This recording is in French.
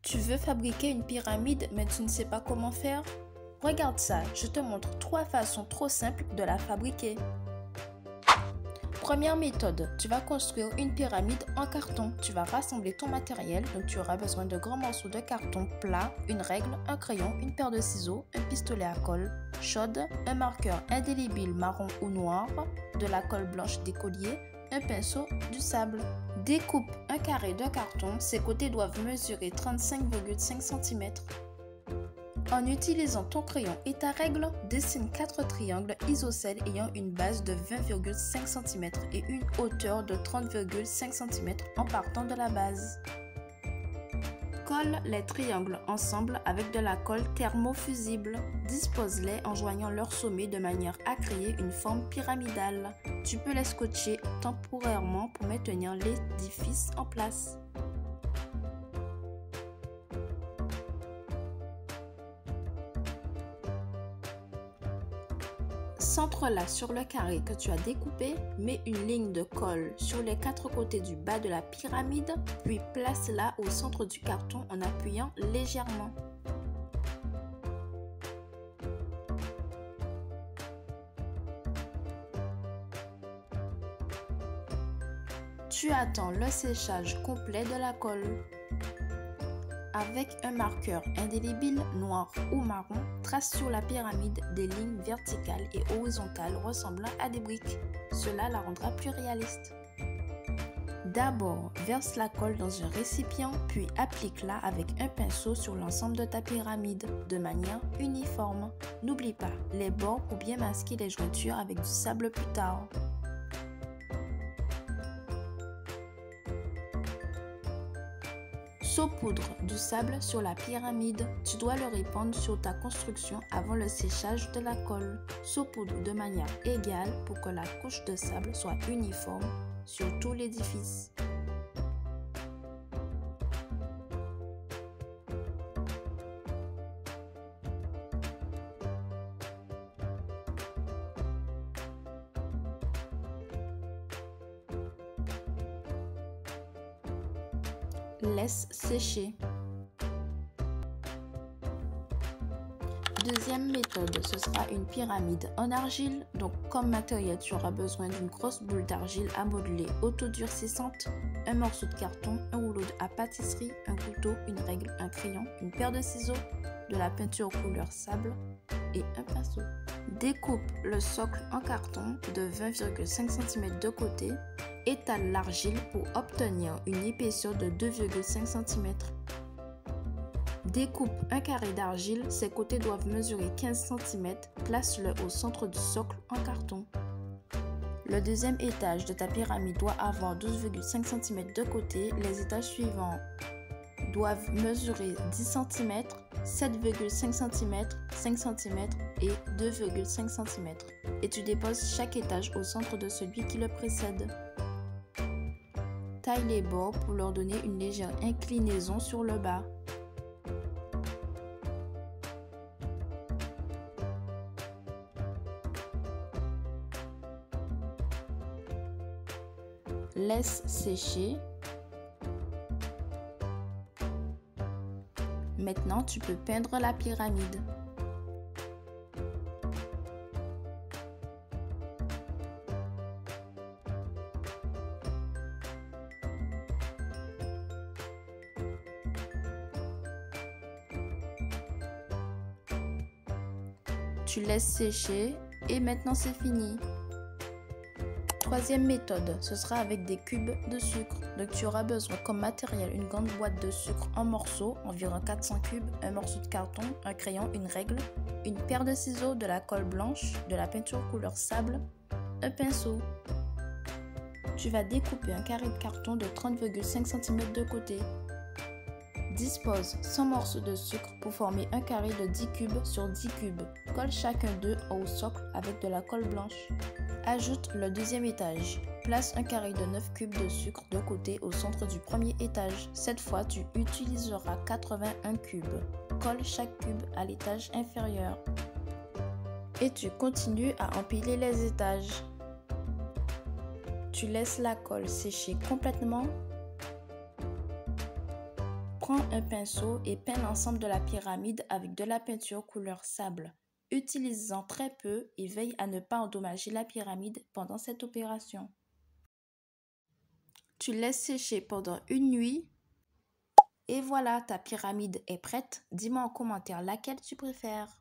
Tu veux fabriquer une pyramide mais tu ne sais pas comment faire? Regarde ça, je te montre 3 façons trop simples de la fabriquer. Première méthode, tu vas construire une pyramide en carton. Tu vas rassembler ton matériel, donc tu auras besoin de grands morceaux de carton plat, une règle, un crayon, une paire de ciseaux, un pistolet à colle chaude, un marqueur indélébile marron ou noir, de la colle blanche d'écolier, un pinceau, du sable. Découpe un carré de carton, ses côtés doivent mesurer 35,5 cm. En utilisant ton crayon et ta règle, dessine 4 triangles isocèles ayant une base de 20,5 cm et une hauteur de 30,5 cm en partant de la base. Colle les triangles ensemble avec de la colle thermofusible. Dispose-les en joignant leurs sommets de manière à créer une forme pyramidale. Tu peux les scotcher temporairement pour maintenir l'édifice en place. Centre-la sur le carré que tu as découpé, mets une ligne de colle sur les 4 côtés du bas de la pyramide, puis place-la au centre du carton en appuyant légèrement. Tu attends le séchage complet de la colle. Avec un marqueur indélébile noir ou marron, trace sur la pyramide des lignes verticales et horizontales ressemblant à des briques. Cela la rendra plus réaliste. D'abord, verse la colle dans un récipient, puis applique-la avec un pinceau sur l'ensemble de ta pyramide, de manière uniforme. N'oublie pas les bords pour bien masquer les jointures avec du sable plus tard. Saupoudre du sable sur la pyramide. Tu dois le répandre sur ta construction avant le séchage de la colle. Saupoudre de manière égale pour que la couche de sable soit uniforme sur tout l'édifice. Laisse sécher. Deuxième méthode, ce sera une pyramide en argile. Donc comme matériel, tu auras besoin d'une grosse boule d'argile à modeler autodurcissante, un morceau de carton, un rouleau à pâtisserie, un couteau, une règle, un crayon, une paire de ciseaux, de la peinture couleur sable et un pinceau. Découpe le socle en carton de 20,5 cm de côté. Étale l'argile pour obtenir une épaisseur de 2,5 cm. Découpe un carré d'argile, ses côtés doivent mesurer 15 cm. Place-le au centre du socle en carton. Le deuxième étage de ta pyramide doit avoir 12,5 cm de côté. Les étages suivants doivent mesurer 10 cm, 7,5 cm, 5 cm et 2,5 cm. Et tu déposes chaque étage au centre de celui qui le précède. Taille les bords pour leur donner une légère inclinaison sur le bas. Laisse sécher. Maintenant, tu peux peindre la pyramide. Tu laisses sécher et maintenant c'est fini. Troisième méthode, ce sera avec des cubes de sucre. Donc tu auras besoin comme matériel une grande boîte de sucre en morceaux, environ 400 cubes, un morceau de carton, un crayon, une règle, une paire de ciseaux, de la colle blanche, de la peinture couleur sable, un pinceau. Tu vas découper un carré de carton de 30,5 cm de côté. Dispose 100 morceaux de sucre pour former un carré de 10 cubes sur 10 cubes. Colle chacun d'eux au socle avec de la colle blanche. Ajoute le deuxième étage. Place un carré de 9 cubes de sucre de côté au centre du premier étage. Cette fois, tu utiliseras 81 cubes. Colle chaque cube à l'étage inférieur. Et tu continues à empiler les étages. Tu laisses la colle sécher complètement. Prends un pinceau et peins l'ensemble de la pyramide avec de la peinture couleur sable. Utilise-en très peu et veille à ne pas endommager la pyramide pendant cette opération. Tu laisses sécher pendant une nuit. Et voilà, ta pyramide est prête. Dis-moi en commentaire laquelle tu préfères.